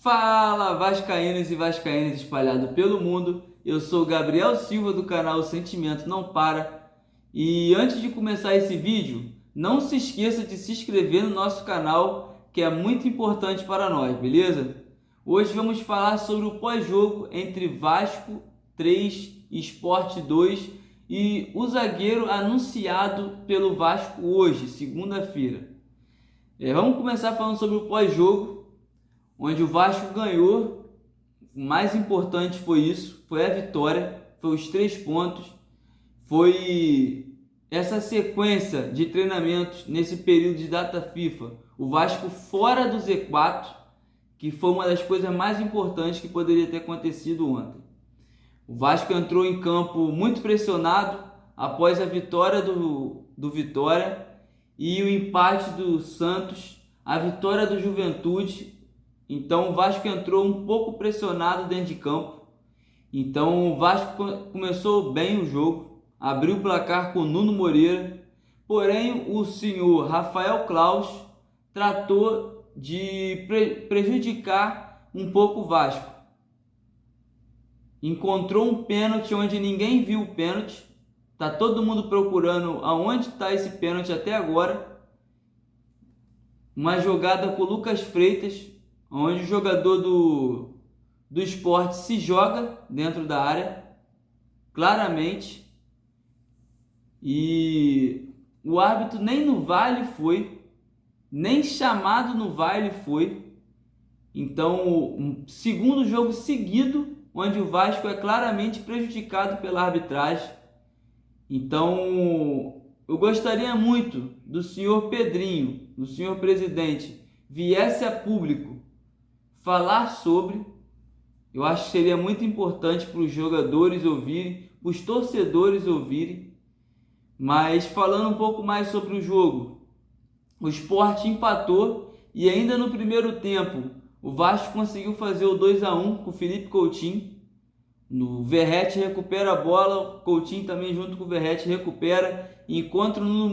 Fala, vascaínos e vascaínas espalhados pelo mundo. Eu sou Gabriel Silva do canal Sentimento Não Para. E antes de começar esse vídeo, não se esqueça de se inscrever no nosso canal, que é muito importante para nós, beleza? Hoje vamos falar sobre o pós-jogo entre Vasco 3 e Sport 2 e o zagueiro anunciado pelo Vasco hoje, segunda-feira. Vamos começar falando sobre o pós-jogo, onde o Vasco ganhou. O mais importante foi isso, foi a vitória, foi os 3 pontos, foi essa sequência de treinamentos nesse período de data FIFA, o Vasco fora do Z4, que foi uma das coisas mais importantes que poderia ter acontecido ontem. O Vasco entrou em campo muito pressionado após a vitória do Vitória e o empate do Santos, a vitória do Juventude. Então o Vasco entrou um pouco pressionado dentro de campo. Então o Vasco começou bem o jogo, abriu o placar com Nuno Moreira, porém o senhor Rafael Claus tratou de prejudicar um pouco o Vasco. Encontrou um pênalti onde ninguém viu o pênalti. Tá todo mundo procurando aonde está esse pênalti até agora. Uma jogada com o Lucas Freitas, onde o jogador do Sport se joga dentro da área, claramente, e o árbitro nem no VAR ele foi, nem chamado no VAR ele foi. Então, um segundo jogo seguido, onde o Vasco é claramente prejudicado pela arbitragem. Então, eu gostaria muito do senhor Pedrinho, do senhor presidente, viesse a público falar sobre. Eu acho que seria muito importante para os jogadores ouvirem, para os torcedores ouvirem. Mas falando um pouco mais sobre o jogo, o Sport empatou e ainda no primeiro tempo o Vasco conseguiu fazer o 2-1 com o Felipe Coutinho. O Verratti recupera a bola, o Coutinho também junto com o Verratti recupera, encontra o Nuno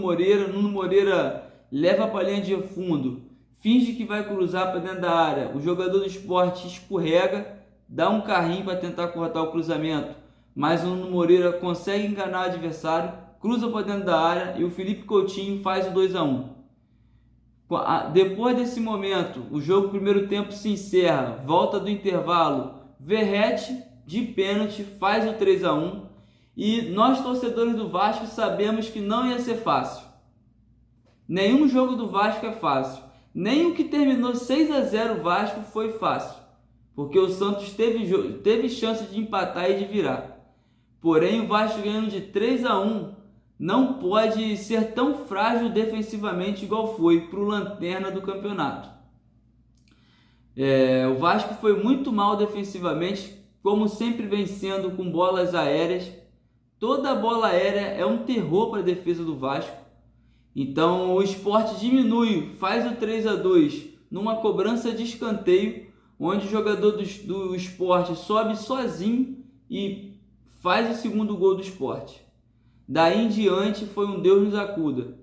Moreira leva para a linha de fundo, finge que vai cruzar para dentro da área, o jogador do Sport escorrega, dá um carrinho para tentar cortar o cruzamento, mas o Nuno Moreira consegue enganar o adversário, cruza para dentro da área e o Felipe Coutinho faz o 2-1. Depois desse momento, o jogo primeiro tempo se encerra, volta do intervalo, Verratti de pênalti faz o 3-1 e nós torcedores do Vasco sabemos que não ia ser fácil. Nenhum jogo do Vasco é fácil. Nem o que terminou 6-0 Vasco foi fácil, porque o Santos teve chance de empatar e de virar. Porém, o Vasco ganhando de 3-1 não pode ser tão frágil defensivamente igual foi para o lanterna do campeonato. O Vasco foi muito mal defensivamente, como sempre vem sendo com bolas aéreas. Toda bola aérea é um terror para a defesa do Vasco. Então o Sport diminui, faz o 3-2 numa cobrança de escanteio, onde o jogador do Sport sobe sozinho e faz o segundo gol do Sport. Daí em diante foi um Deus nos acuda.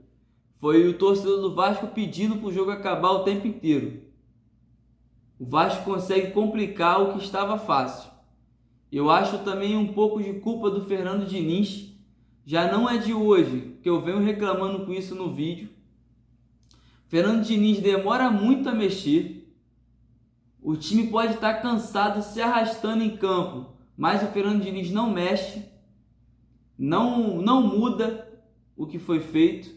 Foi o torcedor do Vasco pedindo para o jogo acabar o tempo inteiro. O Vasco consegue complicar o que estava fácil. Eu acho também um pouco de culpa do Fernando Diniz. Já não é de hoje que eu venho reclamando com isso no vídeo. Fernando Diniz demora muito a mexer. O time pode estar cansado, se arrastando em campo, mas o Fernando Diniz não mexe, não muda o que foi feito.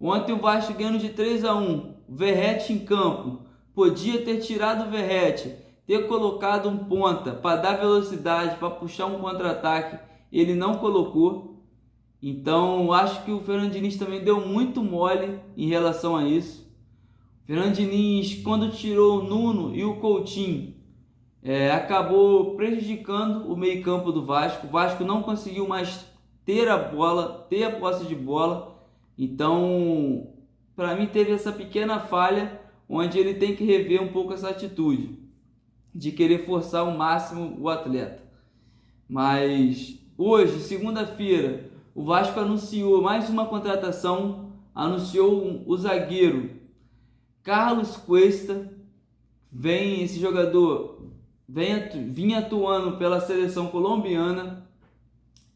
Ontem o Vasco ganhando de 3-1, Verratti em campo. Podia ter tirado o Verratti, ter colocado um ponta para dar velocidade, para puxar um contra-ataque. Ele não colocou. Então, acho que o Fernando Diniz também deu muito mole em relação a isso. O Fernando Diniz, quando tirou o Nuno e o Coutinho, acabou prejudicando o meio-campo do Vasco. O Vasco não conseguiu mais ter a bola, ter a posse de bola. Então, para mim, teve essa pequena falha, onde ele tem que rever um pouco essa atitude de querer forçar ao máximo o atleta. Mas hoje, segunda-feira, o Vasco anunciou mais uma contratação, anunciou o zagueiro Carlos Cuesta, esse jogador vinha atuando pela seleção colombiana.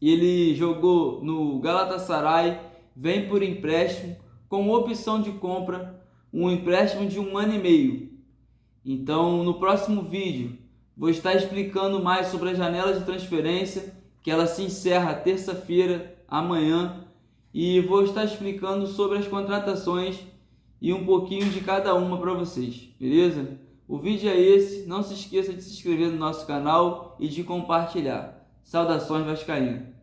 Ele jogou no Galatasaray, vem por empréstimo, com opção de compra, um empréstimo de 1 ano e meio. Então, no próximo vídeo, vou estar explicando mais sobre a janela de transferência, que ela se encerra terça-feira, amanhã, e vou estar explicando sobre as contratações e um pouquinho de cada uma para vocês, beleza? O vídeo é esse, não se esqueça de se inscrever no nosso canal e de compartilhar. Saudações vascaínas!